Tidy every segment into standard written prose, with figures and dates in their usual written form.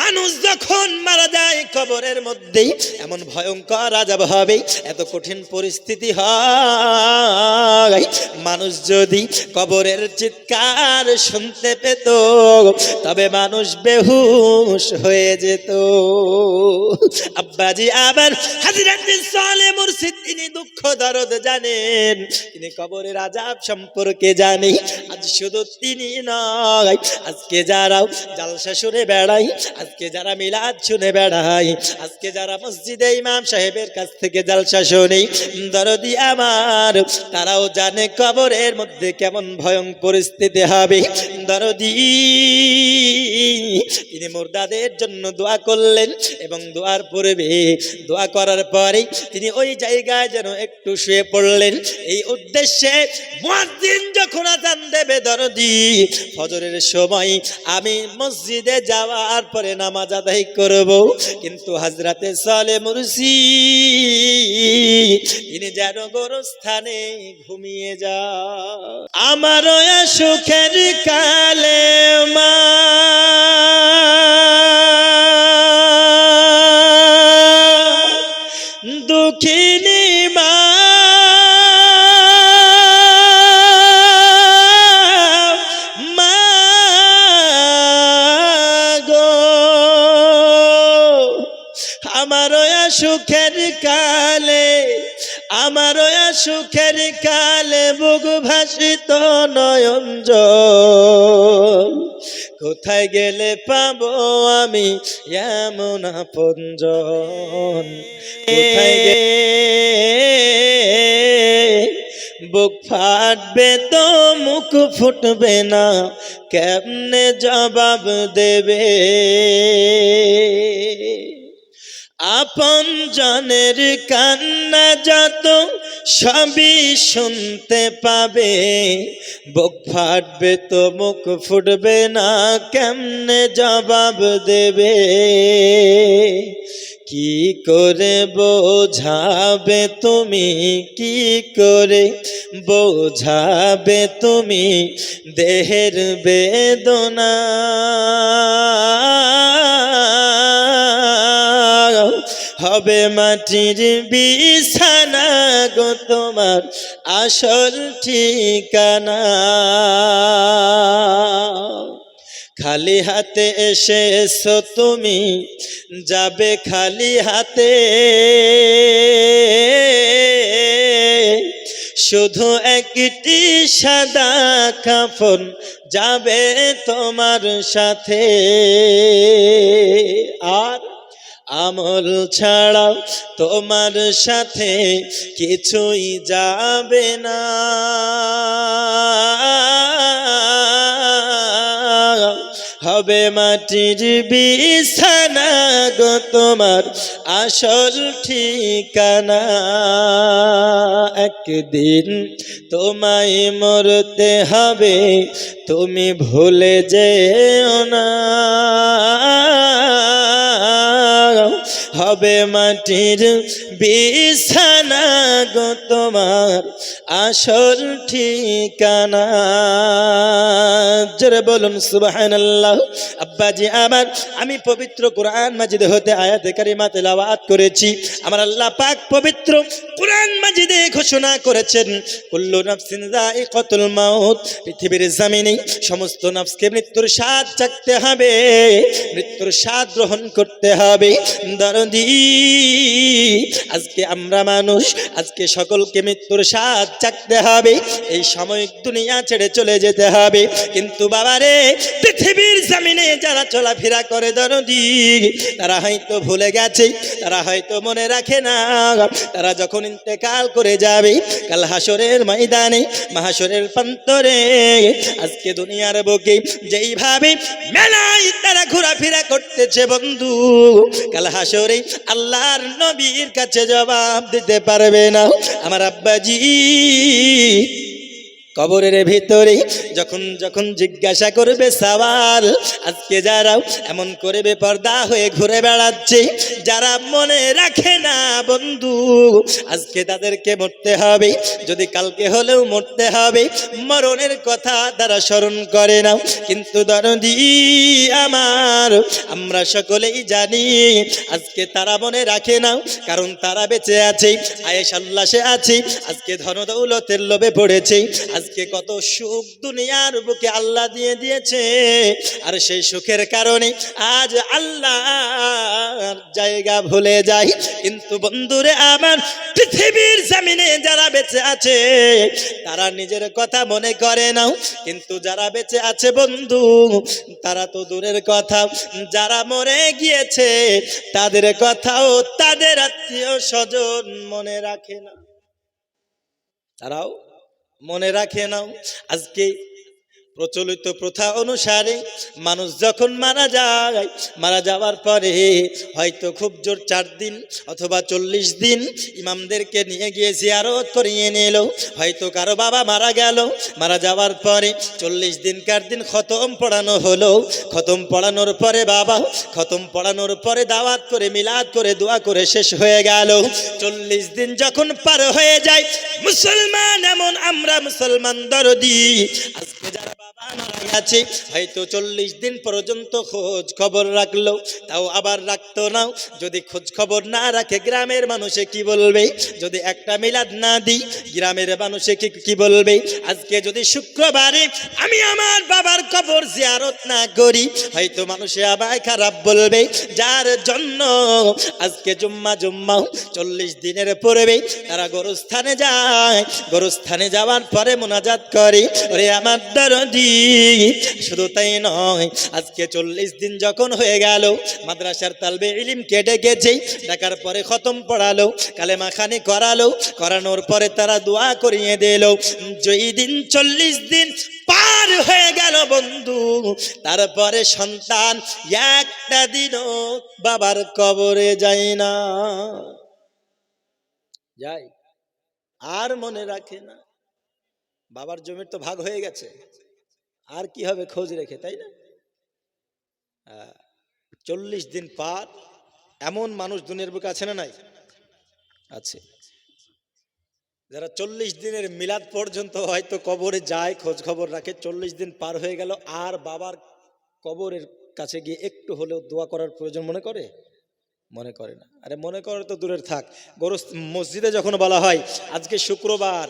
মানুষ যখন মারা যায় কবরের মধ্যে এমন ভয়ঙ্কর আযাব হবে, এত কঠিন পরিস্থিতি হয়, মানুষ যদি কবরের চিৎকার শুনতে পেত তবে মানুষ বেহুশ হয়ে যেত। আব্বাজি আবার হযরত সালেহ মুর্শিদ তিনি দুঃখ দরদ জানেন, তিনি কবরের আযাব সম্পর্কে জানেন। আজ শুধু তিনি নয়, আজকে যারা জালসা শুনে বেড়াই, আজকে যারা মিলাদ শুনে বেড়াই, আজকে যারা মসজিদে ইমাম সাহেবের কাছ থেকে জালসা শুনি, দরদি আমার, তারাও জানে কবরের মধ্যে কেমন ভয়ঙ্কর পরিস্থিতি হবে। দরদি তিনি মুর্দাদের জন্য দোয়া করলেন এবং দোয়ার পূর্বে, দোয়া করার পরে তিনি ওই জায়গায় যেন একটু শুয়ে পড়লেন। এই উদ্দেশ্যে মুয়াজ্জিন যখন আযান দেবে দরদি ফজরের সময় আমি মসজিদে যাওয়ার পরে নামাজ আদায় করব, কিন্তু হযরতে সালেহ মুর্শিদ তিনি যেন গোরস্থানে ঘুমিয়ে যায়। আমার সুখের কালে মা দুঃখিনী মা সুখের কালে, আমার সুখের কালে বুক ভাসিত নয়ন জল, কোথায় গেলে পাবো আমি এমন আপনজন, কোথায় বুক ফাটবে তো মুখ ফুটবে না, কেমনে জবাব দেবে। আপন জনের কান্না যত সবই শুনতে পাবে, বুক ফাটবে তো মুখ ফুটবে না, কেমনে জবাব দেবে। কি করে বোঝাবে তুমি, কি করে বোঝাবে তুমি দেহের বেদনা, হবে মাটির বিছানা গো তোমার আসল ঠিকানা। খালি হাতে এসেছো তুমি, যাবে খালি হাতে, শুধু একটি সাদা কাফন যাবে তোমার সাথে, আর আমল ছাড়াও তোমার সাথে কিছুই যাবে না। হবে মাটির বিছানা গো তোমার আসল ঠিকানা। একদিন তোমায় মরতে হবে, তুমি ভুলে যেও না। হবে মাটির বিছানা গো তোমার আসল ঠিকানা। জোরে বলুন সুবহানাল্লাহ। আব্বাজি আমার, আমি পবিত্র কোরআন মাজিদ হতে আয়াতে কারিমা তেলাওয়াত করেছি। আমার আল্লাহ পাক পবিত্র কোরআন মাজিদে ঘোষণা করেছেন, কুল্লু নাফসিন যায়িকাতুল মাউত, পৃথিবীর জমিনে সমস্ত নফসকে মৃত্যুর স্বাদ চাখতে হবে, মৃত্যুর স্বাদ গ্রহণ করতে হবে। দরদি আজকে আমরা মানুষ, আজকে সকলকে মৃত্যুর স্বাদ চাখতে হবে, এই সাময়িক দুনিয়া ছেড়ে চলে যেতে হবে। কিন্তু বাবারে, পৃথিবীর জমিনে যারা চলাফেরা করে দরদি, তারা হয়তো ভুলে গেছে, তারা হয়তো মনে রাখে না, তারা যখন ইন্তেকাল করে যাবে কাল হাসরের ময়দানে, মাহাসরের প্রান্তরে, আজকে দুনিয়ার বুকে যেইভাবে মেলায় তারা ঘোরাফেরা করতেছে বন্ধু, কাল হাসরে আল্লাহর নবীর কাছে জবাব দিতে পারবে না। আমার আব্বাজি কবরের ভিতরে যখন যখন জিজ্ঞাসা করবে সওয়াল, আজকে যারা এমন করে বেপরদা হয়ে ঘুরে বেড়াচ্ছে, যারা মনে রাখে না বন্ধু, আজকে তাদেরকে মরতে হবে, যদি কালকে হলেও মরতে হবে, মরণের কথা তারা স্মরণ করে না। কিন্তু দরদি আমার, আমরা সকলেই জানি আজকে তারা মনে রাখে না, কারণ তারা বেঁচে আছে, আয়েশ আল্লাহে আছে, আজকে ধন দৌলতের লোভে পড়েছে, আজকে কত সুখ দুনিয়ার বুকে আল্লাহ দিয়ে দিয়েছে, আর সেই সুখের কারণে আজ আল্লাহর জায়গা ভুলে যায়। কিন্তু বন্ধুরে আমার, পৃথিবীর জমিনে যারা বেঁচে আছে তারা নিজের কথা মনে করে না, কিন্তু যারা বেঁচে আছে বন্ধু তারা তো দূরের কথা, যারা মরে গিয়েছে তাদের কথাও তাদের আত্মীয় স্বজন মনে রাখে না, তারাও মনে রাখে না। আজকে প্রচলিত প্রথা অনুসারে মানুষ যখন মারা যায়, মারা যাওয়ার পরে হয়তো খুব জোর 4 দিন অথবা 40 দিন ইমামদেরকে নিয়ে গিয়ে জিয়ারত করিয়ে নিল। হয়তো কারো বাবা মারা গেল, মারা যাওয়ার পরে 40 দিনকার দিন খতম পড়ানো হলো, খতম পড়ানোর পরে বাবা, খতম পড়ানোর পরে দাওয়াত করে মিলাদ করে দোয়া করে শেষ হয়ে গেল। 40 দিন যখন পার হয়ে যায়, মুসলমান এমন আমরা মুসলমান দরদি, আজকে যারা মারা গেছে হয়তো 40 দিন পর্যন্ত খোঁজ খবর রাখলো, তাও আবার রাখতো না। যদি খোঁজ খবর না রাখে গ্রামের মানুষে কি বলবে? যদি একটা মিলাদ না দিই গ্রামের মানুষে কি বলবে? আজকে যদি শুক্রবারে আমি আমার বাবার কবর জিয়ারত না করি, হয়তো মানুষে আবার খারাপ বলবে, যার জন্য আজকে জুম্মা 40 দিনের পড়বে তারা গোরস্থানে যায়, গোরস্থানে যাওয়ার পরে মোনাজাত করে, ওরে আমার দরদি। শুধু তাই নয়, আজকে 40 দিন যখন হয়ে গেল, মাদ্রাসার তালবে ইলম কেটে গেছে, ডাকার পরে খতম পড়ালো, কালেমা খানি করালো, করানোর পরে তারা দোয়া করিয়ে দিল। যেই দিন 40 দিন পার হয়ে গেল বন্ধু, তারপরে সন্তান একটা দিনও বাবার কবরে যায় না, যায় আর মনে রাখে না। বাবার জমির তো ভাগ হয়ে গেছে, আর কি হবে খোঁজ রেখে, তাই না? 40 দিন পার এমন মানুষ দুনিয়ার বুকে আছে না নাই? আছে, যারা 40 দিনের মিলাদ পর্যন্ত হয়তো কবরে যায়, খোঁজ খবর রাখে, 40 দিন পার হয়ে গেল আর বাবার কবরের কাছে গিয়ে একটু হলেও দোয়া করার প্রয়োজন মনে করে? মনে করে না। আরে মনে করে তো দূরের থাক, মসজিদে যখন বলা হয় আজকে শুক্রবার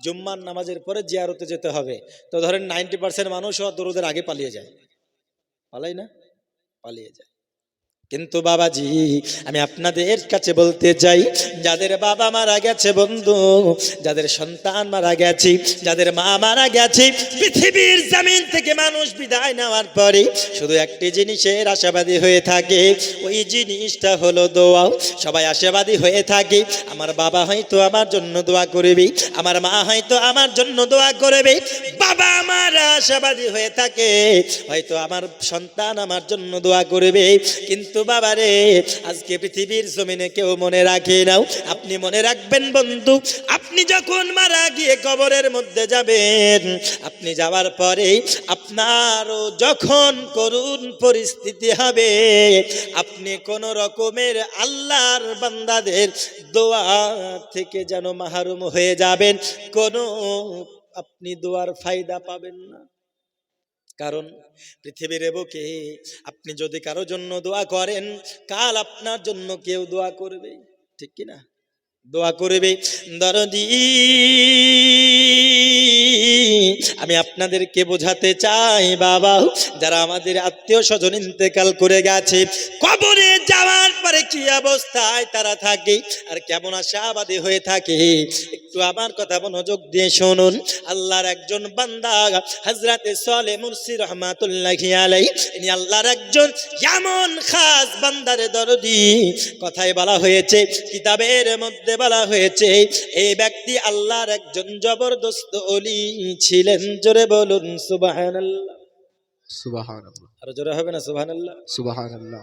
জুম্মার নামাজের পরে জিয়ারতে যেতে হবে, তো ধরেন 90% মানুষও দরুদের আগে পালিয়ে যায়, পালাই না? পালিয়ে যায়। কিন্তু বাবাজি, আমি আপনাদের কাছে বলতে চাই, যাদের বাবা মারা গেছে বন্ধু, যাদের সন্তান মারা গেছে, যাদের মা মারা গেছে, পৃথিবীর জমিন থেকে মানুষ বিদায় নেওয়ার পরে শুধু একটি জিনিসের আশাবাদী হয়ে থাকে, ওই জিনিসটা হলো দোয়া। সবাই আশাবাদী হয়ে থাকে, আমার বাবা হয়তো আমার জন্য দোয়া করবে, আমার মা হয়তো আমার জন্য দোয়া করবে। বাবা আমার আশাবাদী হয়ে থাকে, হয়তো আমার সন্তান আমার জন্য দোয়া করবে। কিন্তু বাবারে, আজকে পৃথিবীর জমিনে কেউ মনে রাখে না। আপনি মনে রাখবেন বন্ধু, আপনি যখন মারা গিয়ে কবরের মধ্যে যাবেন, আপনি যাওয়ার পরে আপনারও যখন করুণ পরিস্থিতি হবে, আপনি কোন রকমের আল্লাহর বান্দাদের দোয়া থেকে যেন মাহরুম হয়ে যাবেন, কোনো আপনি দোয়ার ফায়দা পাবেন না। কারণ পৃথিবীর বুকে আপনি যদি কারো জন্য দোয়া করেন, কাল আপনার জন্য কেউ দোয়া করবে, ঠিক কি না? দোয়া করবে। দরদি, আমি আপনাদেরকে বোঝাতে চাই বাবা, যারা আমাদের আত্মীয় স্বজন ইন্তেকাল করে গেছে, কবরে যাওয়ার পরে কি অবস্থায় তারা থাকে আর কেমন আশাবাদী হয়ে থাকে, একটু আমার কথা মনোযোগ দিয়ে শুনুন। আল্লাহর একজন বান্দা হযরতে সালেহ মুরসি রাহমাতুল্লাহি আলাইহি, ইনি আল্লাহর একজন এমন খাস বান্দারে দরদি। কথায় বলা হয়েছে, কিতাবের মধ্যে বলা হয়েছে, এই ব্যক্তি আল্লাহর একজন জবরদস্ত ওলি ছিলেন। জোরে বলুন সুবহানাল্লাহ। সুবহানাল্লাহ। আর জোরে হবে না সুবহানাল্লাহ? সুবহানাল্লাহ।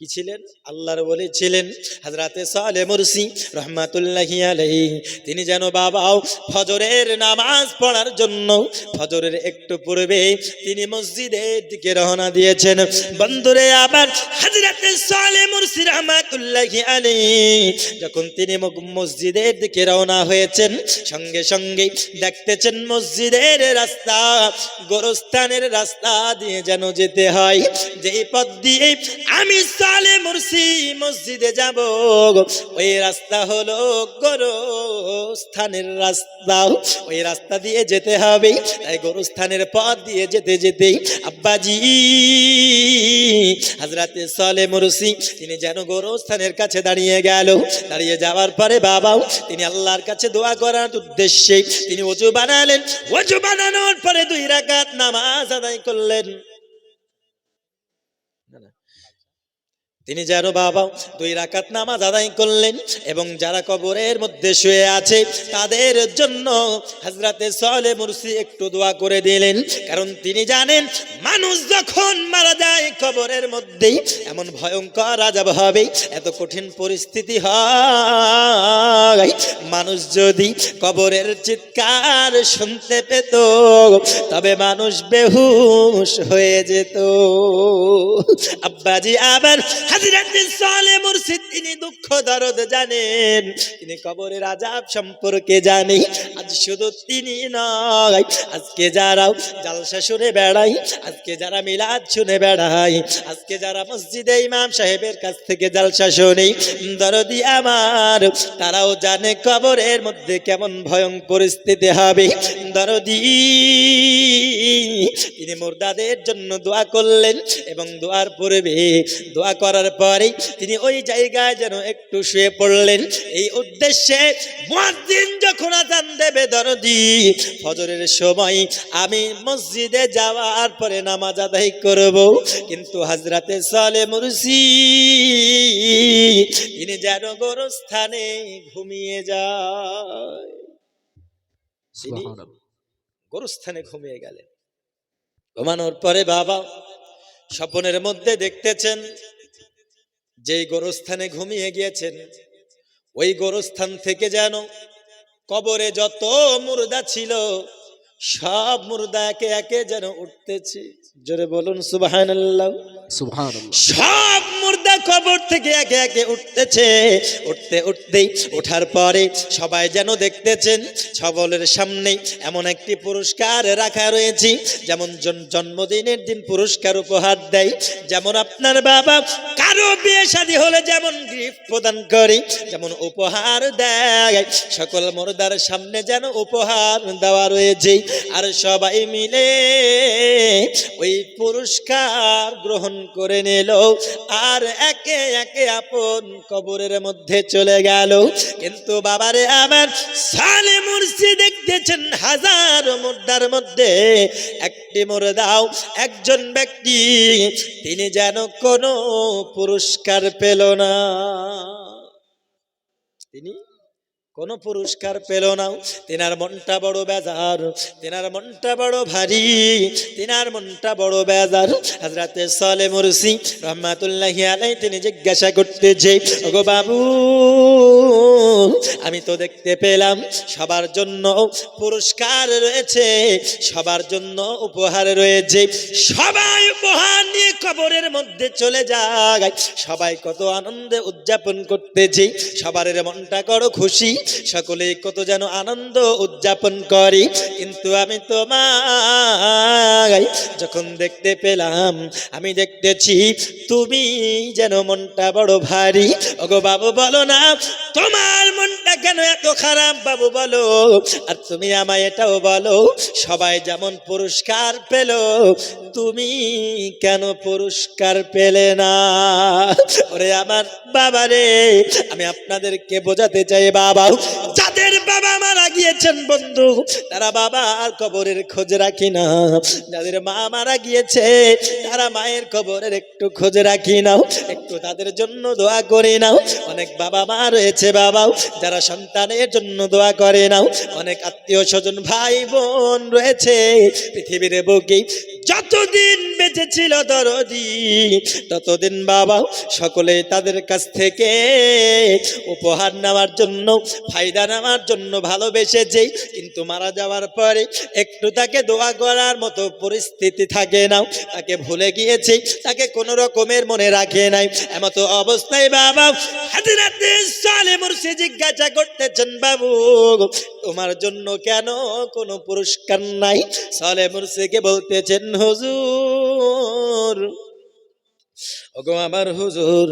কি ছিলেন? আল্লাহর ওলি ছিলেন হযরতে সালেহ মুরসি রাহমাতুল্লাহি আলাইহি। তিনি যেন বাবাও ফজরের নামাজ পড়ার জন্য ফজরের একটু পূর্বে তিনি মসজিদের দিকে রওনা দিয়েছেন। বন্ধুরে, আবার হযরতে সালেহ মুরসি রাহমাতুল্লাহি আলাইহি যখন তিনি মসজিদের দিকে রওনা হয়েছেন, সঙ্গে সঙ্গে দেখতেছেন মসজিদের রাস্তা গোরস্থানের রাস্তা দিয়ে যেন যেতে হয়। যেই পথ দিয়ে আমি সালেহ মুরসি মসজিদে যাব, ওই রাস্তা হলো গোরস্থানের রাস্তা। ওই রাস্তা দিয়ে যেতে হবে। তাই গোরস্থানের পথ দিয়ে যেতে যেতে আব্বাজি হযরতে সালেহ মুরসি তিনি যেন গোরস্থানের কাছে দাঁড়িয়ে গেল। দাঁড়িয়ে যাওয়ার পরে বাবাও তিনি আল্লাহর কাছে দোয়া করার উদ্দেশ্যে তিনি ওযু বানালেন। ওযু বানানোর পরে 2 রাকাত নামাজ আদায় করলেন। তিনি যেন বাবা 2 রাকাত নামাজ আদায় করলেন এবং যারা কবরের মধ্যে শুয়ে আছে তাদের জন্য হযরতে সালেহ মুরসি একটু দোয়া করে দিলেন। কারণ তিনি জানেন মানুষ যখন মারা যায় কবরের মধ্যে এমন ভয়ঙ্কর আযাব হবে, এত কঠিন পরিস্থিতি হয়। মানুষ যদি কবরের চিৎকার শুনতে পেত তবে মানুষ বেহুশ হয়ে যেত। আব্বাজি আবার হযরতে সালেহ মুরসি তিনি দুঃখ দরদ জানেন, তিনি কবরের আযাব সম্পর্কে জানেন। আজ শুধু তিনি নয়, আজকে যারা জালসা শুনে বেড়াই, আজকে যারা মিলাদ শুনে বেড়াই, আজকে যারা মসজিদে ইমাম সাহেবের কাছ থেকে জালসা শুনি, দরদি আমার তারাও জানে কবরের মধ্যে কেমন ভয়ঙ্কর পরিস্থিতি হবে। দরদি তিনি মুর্দাদের জন্য দোয়া করলেন এবং দোয়ার পূর্বে দোয়া করার পরে তিনি ওই জায়গায় যেন একটু শুয়ে পড়লেন। এই উদ্দেশ্যে মুয়াজ্জিন যখন আযান দেবে দরদি ফজরের সময় আমি মসজিদে যাওয়ার পরে নামাজ আদায় করব, কিন্তু হযরতে সালেহ মুরসি তিনি যেন গোরস্থানে ঘুমিয়ে যায়। তিনি গোরস্থানে ঘুমিয়ে গেলেন। ঘুমানোর পরে বাবা স্বপ্নের মধ্যে দেখতেছেন যেই গোরস্থানে ঘুমিয়ে গিয়েছেন ওই গোরস্থান থেকে যেন কবরে যত মুর্দা ছিল সব মুর্দা একে একে যেন উঠতেছে। জোরে বলুন সুবহানাল্লাহ। সুবহানাল্লাহ। সব মুর্দা কবর থেকে একে একে উঠতেছে। উঠতে উঠতেই ওঠার পরে সবাই যেন দেখতেছেন সবলের সামনে এমন একটি পুরস্কার রাখা রয়েছে, যেমন জন্মদিনের দিন পুরস্কার উপহার দেয়, যেমন আপনার বাবা কারো বিয়ে শাদী হলে যেমন গিফট প্রদান করে, যেমন উপহার দেয়, সকল মুর্দার সামনে যেন উপহার দেওয়া রয়েছে। আর সবাই মিলে ওই পুরস্কার গ্রহণ করে নিল আর একে একে আপন কবরের মধ্যে চলে গেল। কিন্তু বাবারে আমার সালেহ মুরসি দেখতেছেন হাজার মুর্দার মধ্যে একটি মুর্দাও একজন ব্যক্তি তিনি যেন কোনো পুরস্কার পেল না। তিনি কোনো পুরস্কার পেল না। তিনার মনটা বড় বেজার, তিনার মনটা বড় ভারী, তিনার মনটা বড় বেজার। হযরতে সালেহ মুরসি রাহমাতুল্লাহি আলাইহি তিনি জিজ্ঞাসা করতেছে, ওগো বাবু আমি তো দেখতে পেলাম সবার জন্য পুরস্কার রয়েছে, সবার জন্য উপহার রয়েছে, সবাই উপহার নিয়ে কবরের মধ্যে চলে যায়, সবাই কত আনন্দে উদযাপন করতেছে, সবার মনটা বড় খুশি, সকলে কত যেন আনন্দ উদযাপন করি, কিন্তু আমি তোমায় যখন দেখতে পেলাম আমি দেখতেছি তুমি যেন মনটা বড় ভারী। ওগো বাবু বলো না তোমার মনটা কেন এত খারাপ বাবু বলো, আর তুমি আমায় এটাও বলো সবাই যেমন পুরস্কার পেল তুমি কেন পুরস্কার পেলে না? ওরে আমার বাবা রে, আমি আপনাদেরকে বোঝাতে চাই বাবা যাদের বাবা মারা গিয়েছেন বন্ধু তারা বাবা আর কবরের খোঁজ রাখি না, যাদের মা মারা গিয়েছে তারা মায়ের কবরের একটু খোঁজ রাখি নাও, একটু তাদের জন্য দোয়া করে নাও। অনেক বাবা মা রয়েছে বাবাও যারা সন্তানের জন্য দোয়া করে নাও, অনেক আত্মীয় স্বজন ভাই বোন রয়েছে পৃথিবীর বুকে যতদিন বেঁচে ছিল দরদি, ততদিন বাবা সকলে তাদের কাছ থেকে উপহার নেওয়ার জন্য, ফায়দা নেওয়ার জন্য ভালোবেসেছে। কিন্তু মারা যাওয়ার পরে একটু তাকে দোয়া করার মতো পরিস্থিতি থাকে না, তাকে ভুলে গিয়েছে, তাকে কোনো রকমের মনে রাখে নাই। এমতো অবস্থায় বাবা হযরতে সালেহ মুরসি জিজ্ঞাসা করতেছেন, বাবু তোমার জন্য কেন কোনো পুরস্কার নাই? সালেহ মুরসিকে বলতেছেন, হুজুর, ওগো আমার হুজুর,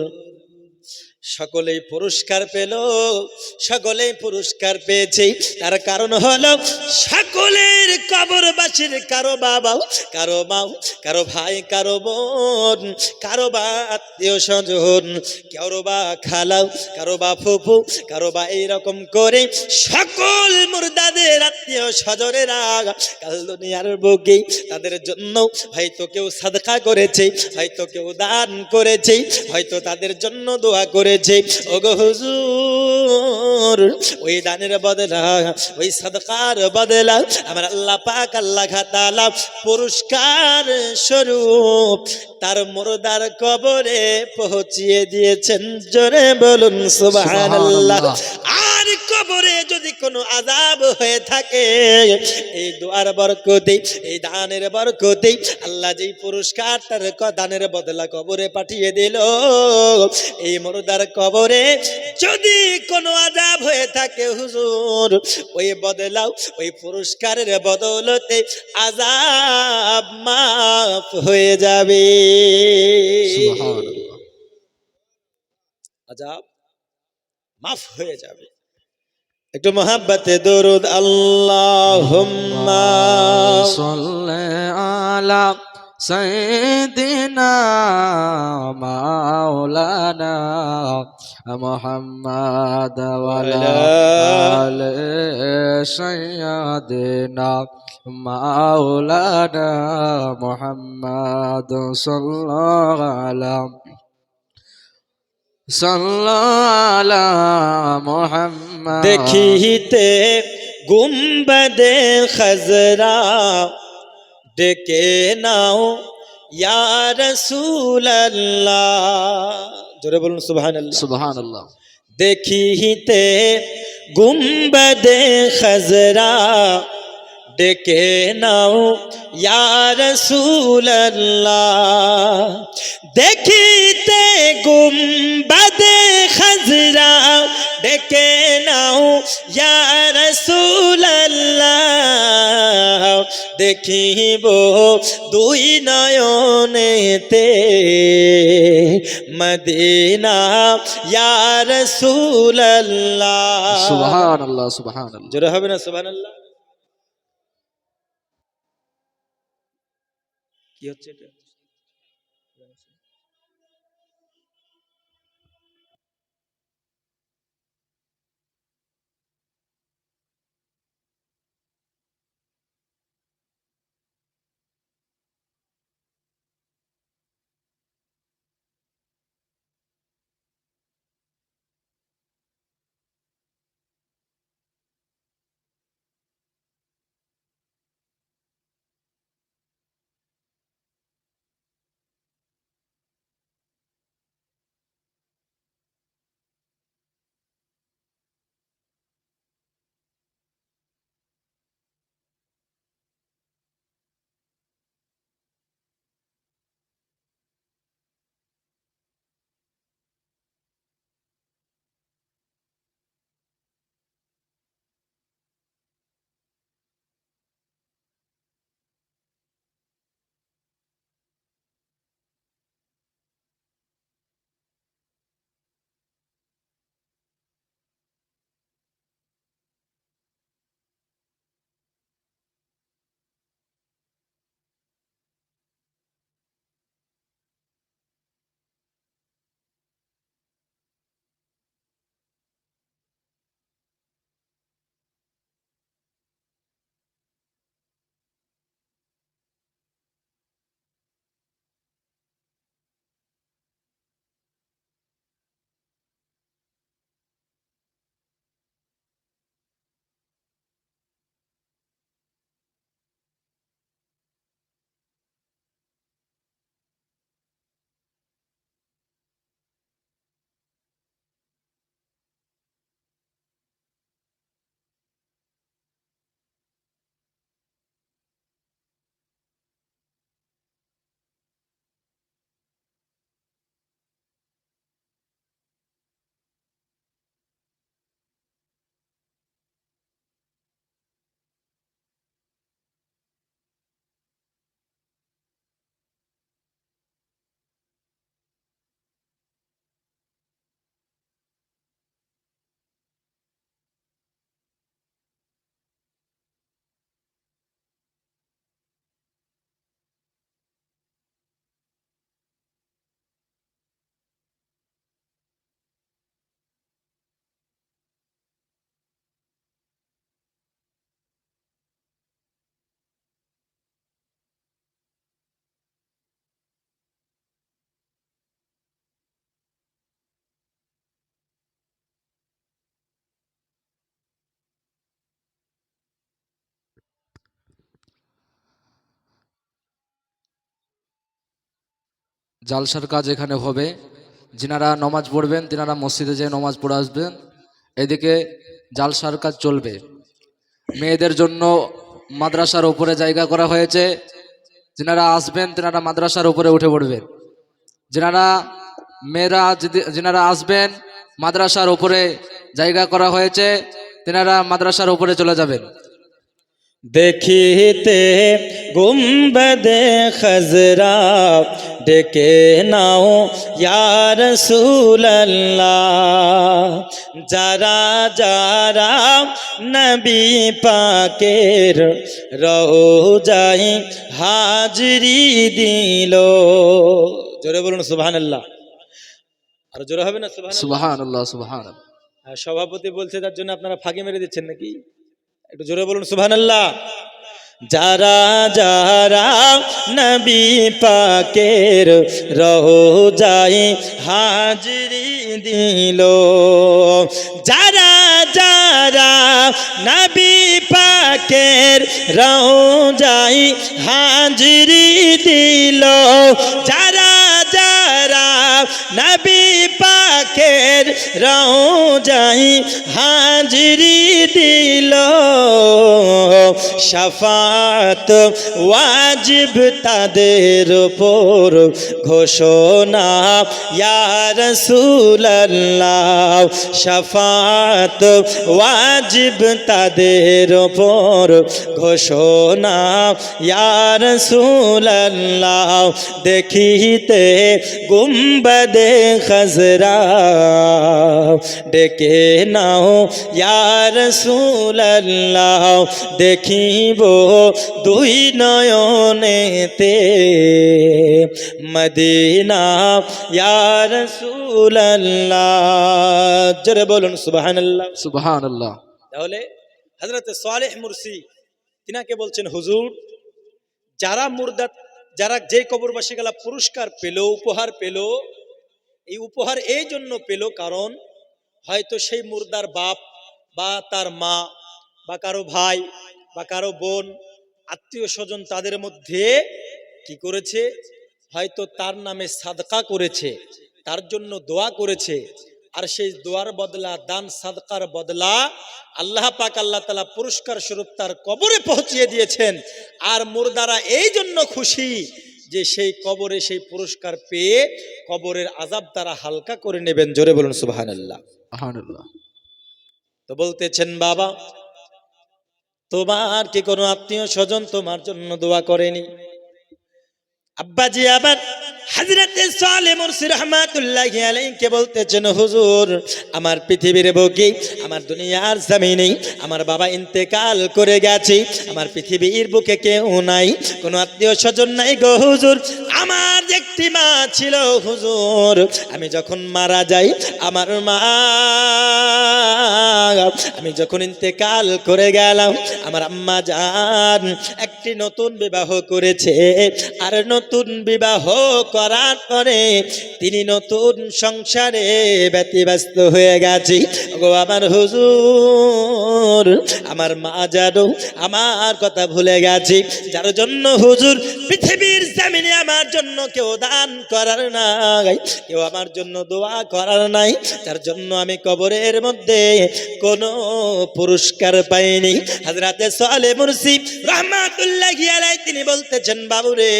সকলেই পুরস্কার পেল, সকলেই পুরস্কার পেয়েছে। তার কারণ হলো সকলের কবরবাসীর কারো বাবা, কারো মা, কারো ভাই, কারো বোন, কারো বা আত্মীয় স্বজন, কারো বা খালা, কারো বা ফুফু, কারো বা এইরকম করে সকল মুর্দাদের আত্মীয় স্বজনেরা কাল দুনিয়ার বুকে তাদের জন্য হয়তো কেউ সাদকা করেছে, হয়তো কেউ দান করেছে, হয়তো তাদের জন্য দোয়া করেছে। ওগো হুজুর, ওই দানের বদলা, ওই সাদকার বদলা আমার আল্লাহ পাক আল্লাহ তাআলা পুরস্কার স্বরূপ তার মুর্দার কবরে পৌঁছিয়ে দিয়েছেন। জোরে বলুন সুবহানাল্লাহ। আর কবরে যদি কোনো আযাব হয়ে থাকে, এই দোয়ার বরকতে, এই দানের বরকতে আল্লাহ যেই পুরস্কার তার দানের বদলা কবরে পাঠিয়ে দিল, এই মুর্দার কবরে যদি কোনো আযাব হয়ে থাকে হুজুর, ওই বদলাও, ওই পুরস্কারের বদলতে আযাব মাফ হয়ে যাবে। সুবহানাল্লাহ। আযাব মাফ হয়ে যাবে। একটু মহাব্বতে দরুদ আল্লাহুম্মা সাল্লি আলা সাইয়্যিদিনা মাওলানা মুহাম্মাদ ওয়া আলা আলি সাইয়্যিদিনা মাওলানা মুহাম্মাদ সাল্লাল্লাহু আলা মুহাম্মাদ। দেখিতে গুম্বদে খজরা ডেকে নাও ইয়া রাসূলুল্লাহ। জোরে বলুন সুবহানাল্লাহ। সুবহানাল্লাহ। দেখিতে গুম্বদে খজরা ডেকে নাও ইয়া রাসূলুল্লাহ। দেখিতে গুম্বদে খজরা ডেকে নাও ইয়া রাসূলুল্লাহ। দেখিব দুই নয়নেতে মদিনা ইয়া রাসূলুল্লাহ। সুবহানাল্লাহ। সুবহানাল্লাহ। জোরে হবে না সুবহানাল্লাহ? কি হচ্ছে এটা? জালসার কাজ এখানে হবে। যিনারা নমাজ পড়বেন তিনারা মসজিদে যেয়ে নমাজ পড়ে আসবেন। এদিকে জালসার কাজ চলবে। মেয়েদের জন্য মাদ্রাসার উপরে জায়গা করা হয়েছে। যিনারা আসবেন তিনারা মাদ্রাসার উপরে উঠে পড়বেন। যিনারা আসবেন মাদ্রাসার উপরে জায়গা করা হয়েছে, তিনারা মাদ্রাসার উপরে চলে যাবেন। দেখিতে গুম্বদে খজরা ডেকে নাও ইয়া রাসূলুল্লাহ। যারা যারা নবী পাকের রওজায় হাজরি দিল, জোরে বলুন সুবহানাল্লাহ। আর জোরে হবে না সুবহানাল্লাহ? সুবহানাল্লাহ সুবহানাল্লাহ। আর সভাপতি বলছে তার জন্য আপনারা ফাঁকি মেরে দিচ্ছেন নাকি? একটু জোরে বলুন সুবহানাল্লাহ। যারা যারা নবী পাকের রওজায় হাজরি দিল, যারা যারা নবী পাকের রওজায় হাজরি দিল, যারা যারা নবী পাকের রওজায় হাজরি দিল, শাফাত ওয়াজিব তাদের উপর ঘোষণা ইয়া রাসূলুল্লাহ। শাফাত ওয়াজিব তাদের উপর ঘোষণা ইয়া রাসূলুল্লাহ। দেখিতে গুম্বদে খজরা ডেকে নাও ইয়া রাসূলুল্লাহ। দেখিব দুই নয়নেতে মদিনা ইয়া রাসূলুল্লাহ। জোরে বলুন সুবহানাল্লাহ সুবহানাল্লাহ। তাহলে হযরত সালেহ মুরসি তিনাকে বলছেন, হুজুর যারা যে কবরবাসী গেলা পুরস্কার পেল, উপহার পেল, এই উপহার এই জন্য পেল কারণ হয়তো সেই মুর্দার বাপ বা তার মা বা কারো ভাই বা কারো বোন আত্মীয় স্বজন তাদের মধ্যে কি করেছে, হয়তো তার নামে সাদকা করেছে, তার জন্য দোয়া করেছে। আর সেই দোয়ার বদলা, দান সাদকার বদলা আল্লাহ পাক আল্লাহ তাআলা পুরস্কার স্বরূপ তার কবরে পৌঁছিয়ে দিয়েছেন। আর মুর্দারা এই জন্য খুশি যে সেই কবরে সেই পুরস্কার পেয়ে কবরের আযাব তারা হালকা করে নেবেন। জোরে বলুন সুবহানাল্লাহ। সুবহানাল্লাহ। তো বলতেছেন, বাবা তোমার কি কোনো আত্মীয় স্বজন তোমার জন্য দোয়া করেনি? আব্বাজি আবার হযরতে সালেহ মুরসি রাহমাতুল্লাহি আলাইহি বলতেছেন, হুজুর আমার পৃথিবীর বুকে, আমার দুনিয়ার জমিনে আমার বাবা ইন্তেকাল করে গেছে, আমার পৃথিবীর বুকে কেউ নাই, কোনো আত্মীয় স্বজন নাই গো হুজুর। আমার একটি মা ছিল হুজুর, আমি যখন মারা যাই আমার মা, আমি যখন ইন্তেকাল করে গেলাম আমার আম্মা জান একটি নতুন বিবাহ করেছে। আর নতুন বিবাহ করার পরে তিনি নতুন সংসারে ব্যতিব্যস্ত হয়ে গেছে। গো আমার হুজুর, আমার মা জানো আমার কথা ভুলে গেছে, যার জন্য হুজুর পৃথিবীর জমিনে আমার জন্য কেউ দান করার নাই, কেউ আমার জন্য দোয়া করার নাই, যার জন্য আমি কবরের মধ্যে কোনো পুরস্কার পাইনি। হযরতে সালেহ মুরসি রাহমাতুল্লাহি আলাইহি তিনি বলতেছেন, বাবুরে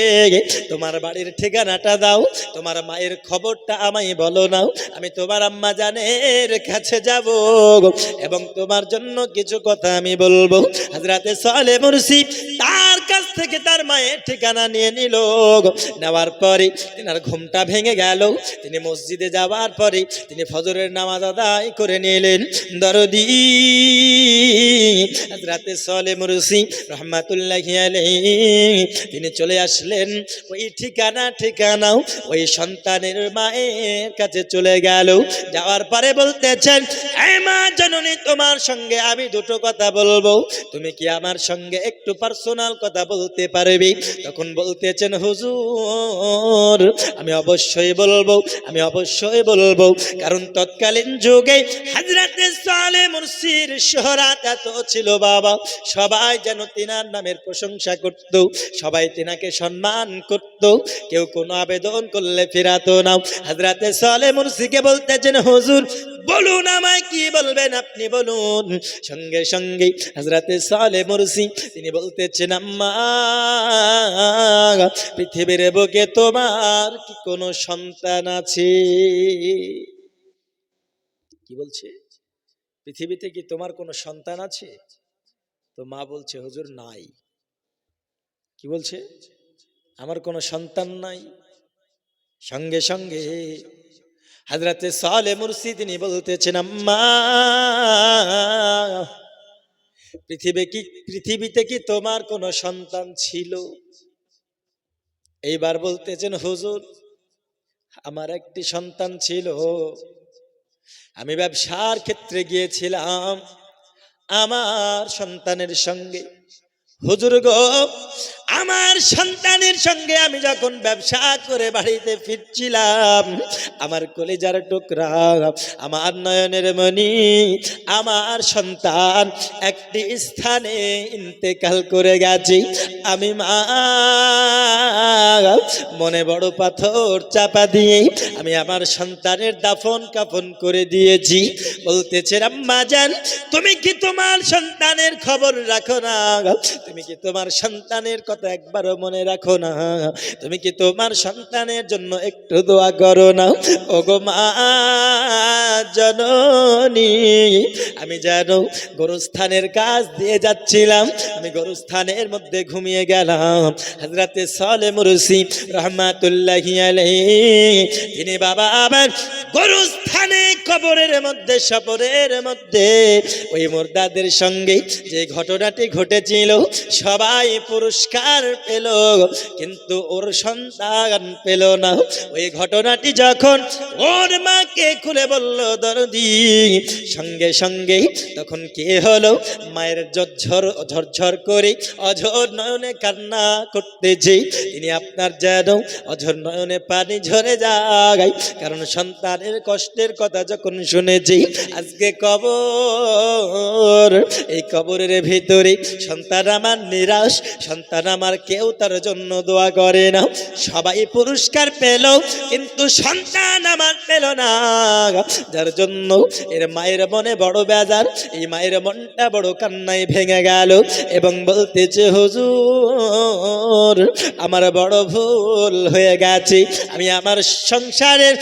তোমার বাড়ির ঠিকানাটা দাও, তোমার মায়ের খবরটা আমায় বলো না, আমি তোমার আম্মা জানের কাছে যাব এবং তোমার জন্য কিছু কথা আমি বলবো। হযরতে সালেহ মুরসি তার কাছ থেকে তার মায়ের ঠিকানা নিয়ে নিল। নেওয়ার পরে তিনার ঘুমটা ভেঙে গেল। তিনি মসজিদে যাওয়ার পরে তিনি ফজরের নামাজ আদায় করে নিলেন। দরদি হযরতে সালেহ মুরসি রাহমাতুল্লাহি আলাইহি তিনি চলে আসলেন ওই ঠিকানাও ওই সন্তানের মায়ের কাছে চলে গেল। যাওয়ার পরে বলতেছেন, এ মা জননী তোমার সঙ্গে আমি দুটো কথা বলবো, তুমি কি আমার সঙ্গে একটু পার্সোনাল কথা কথা বলতে পারবি? তখন বলতেছেন হুজুর আমি অবশ্যই বলবো, কারণ তৎকালীন যুগে হযরতে সালেহ মুরসির শোহরাত এত ছিল বাবা, সবাই যেন তিনার নামের প্রশংসা করত, সবাই তিনাকে সম্মান করত, কেউ কোনো আবেদন করলে ফেরাতো না। হযরতে সালেহ মুরসিকে বলতেছেন হুজুর বলুন আমায় কি বলবেন আপনি বলুন। সঙ্গে সঙ্গে হযরতে সালেহ মুরসি তিনি বলতেছেন আম্মা পৃথিবীর বুকে তোমার কি কোনো সন্তান আছে? কি বলছে? পৃথিবীতে কি তোমার কোনো সন্তান আছে? তো মা বলছে হুজুর নাই। কি বলছে? আমার কোনো সন্তান নাই। সঙ্গে সঙ্গে হযরতে সালেহ মুরসি তিনি বলতেছেন আম্মা পৃথিবীতে কি তোমার কোনো সন্তান ছিল? এইবার বলতেছেন হুজুর আমার একটি সন্তান ছিল, আমি ব্যবসার ক্ষেত্রে গিয়েছিলাম আমার সন্তানের সঙ্গে। হুজুর গো আমার সন্তানের সঙ্গে আমি যখন ব্যবসা করে বাড়িতে ফিরছিলাম, আমার কলিজার টুকরা, আমার নয়নের মণি, আমার সন্তান একটি স্থানে ইন্তেকাল করে গেছে। আমি মা মনে বড় পাথর চাপা দিয়ে আমি আমার সন্তানের দাফন কাফন করে দিয়েছি। বলতেছে আম্মা জান তুমি কি তোমার সন্তানের খবর রাখো না? তুমি কি তোমার সন্তানের কথা একবারও মনে রাখো না? তুমি কি তোমার সন্তানের জন্য একটু দোয়া করো না? ওগো মা জননী, আমি জানো গোরস্থানের কাজ দিয়ে যাচ্ছিলাম, আমি গোরস্থানের মধ্যে ঘুমিয়ে গেলাম। হযরতে সালেহ মুরসি রাহমাতুল্লাহি আলাইহি তিনি বাবা আবার গোরস্থানে কবরের মধ্যে সবরের মধ্যে ওই মুর্দাদের সঙ্গে যে ঘটনাটি ঘটেছিল সবাই পুরস্কার পেল, কিন্তু ওর সন্তান পেল না। ওই ঘটনাটি যখন ওর মাকে খুলে বলল দরদি, সঙ্গে সঙ্গে তখন কি হলো, মায়ের ঝরঝর করে অঝর নয়নে কান্না করতেছে। তিনি আপনার যেন অঝর নয়নে পানি ঝরে যায়, কারণ সন্তানের কষ্টের কথা যখন শুনেছি। আজকে কবর, এই কবরের ভিতরে সন্তান আমার নিরাশ, সন্তান আমার কেউ তার জন্য দোয়া করে না। সবাই পুরস্কার পেল কিন্তু সন্তান আমার পেল না, যার জন্য এর মায়ের মনে বড় বেজার, এই মায়ের মনটা বড় কান্নায় ভেঙে গেল এবং বলতেছে হুজুর আমার বড় ভুল হয়ে গেছে, আমি আমার সংসারের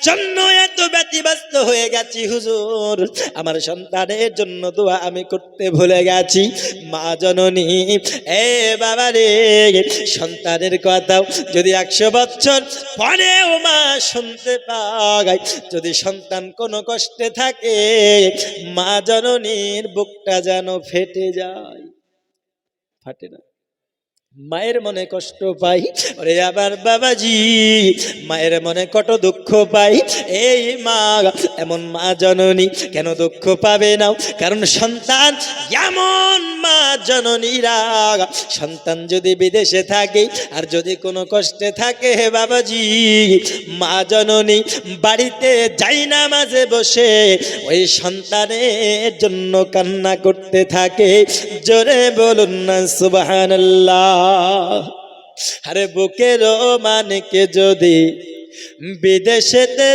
জন্য এত ব্যতিব্যস্ত হয়ে গেছি হুজুর, আমার সন্তানের জন্য দোয়া আমি করতে ভুলে গেছি। মা জননী এ বাবা রে, সন্তানের কথা যদি 100 বছর পরেও মা শুনতে পায়, যদি সন্তান কোনো কষ্টে থাকে মা জননীর বুকটা যেন ফেটে যায়। ফাটে না? মায়ের মনে কষ্ট পাই, ওরে আবার বাবাজি মায়ের মনে কত দুঃখ পাই। এই মা, এমন মা জননী কেন দুঃখ পাবে না? কারণ সন্তান এমন মা জননীরা, সন্তান যদি বিদেশে থাকে আর যদি কোনো কষ্টে থাকে বাবাজি, মা জননী বাড়িতে যাই না মাঝে বসে ওই সন্তানের জন্য কান্না করতে থাকে। জোরে বলুন না সুবহানাল্লাহ। আরে বুকের মানকে যদি বিদেশেতে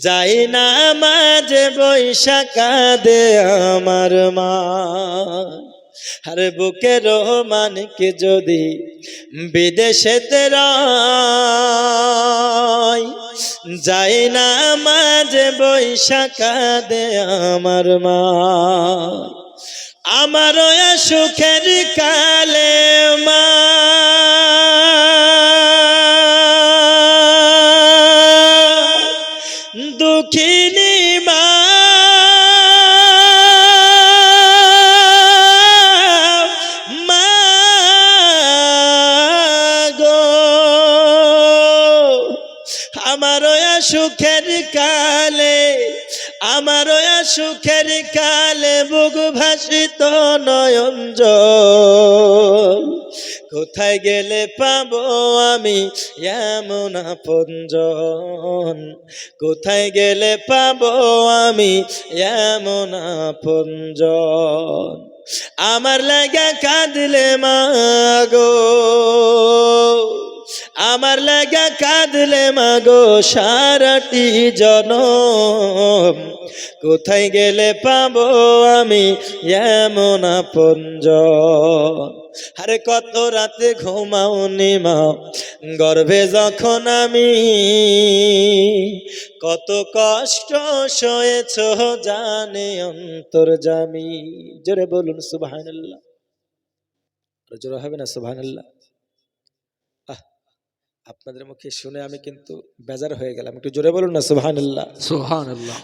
যাই না মাঝে বৈশাখা দে আমার মা, আরে বুকের মানকে যদি বিদেশেতে যাই না মাঝে বৈশাখা দে আমার মা, আমার সুখের কালে মা দুঃখিনী মা, মা গো আমার সুখের কালে আমারও সুখের কালে বুক ভাসিত নয়ন জল, কোথায় গেলে পাবো আমি এমন আপনজন, কোথায় গেলে পাবো আমি এমন আপনজন। আমার লাগা কাঁদলে মাগো, আমার লাগা কাঁদলে মাগো সারাটি জনম, কোথায় গেলে পাবো আমি এমন আপনজন। আরে কত রাতে ঘুমাওনি মা গর্ভে যখন আমি, কত কষ্ট সয়েছ জানে অন্তর্যামী। জোরে বলুন সুবহানাল্লাহ, জোরে হবে না সুবহানাল্লাহ? আপনাদের মুখে শুনে আমি কিন্তু বেজার হয়ে গেলাম, একটু জোরে বলুন না সুবহানাল্লাহ। সুবহানাল্লাহ।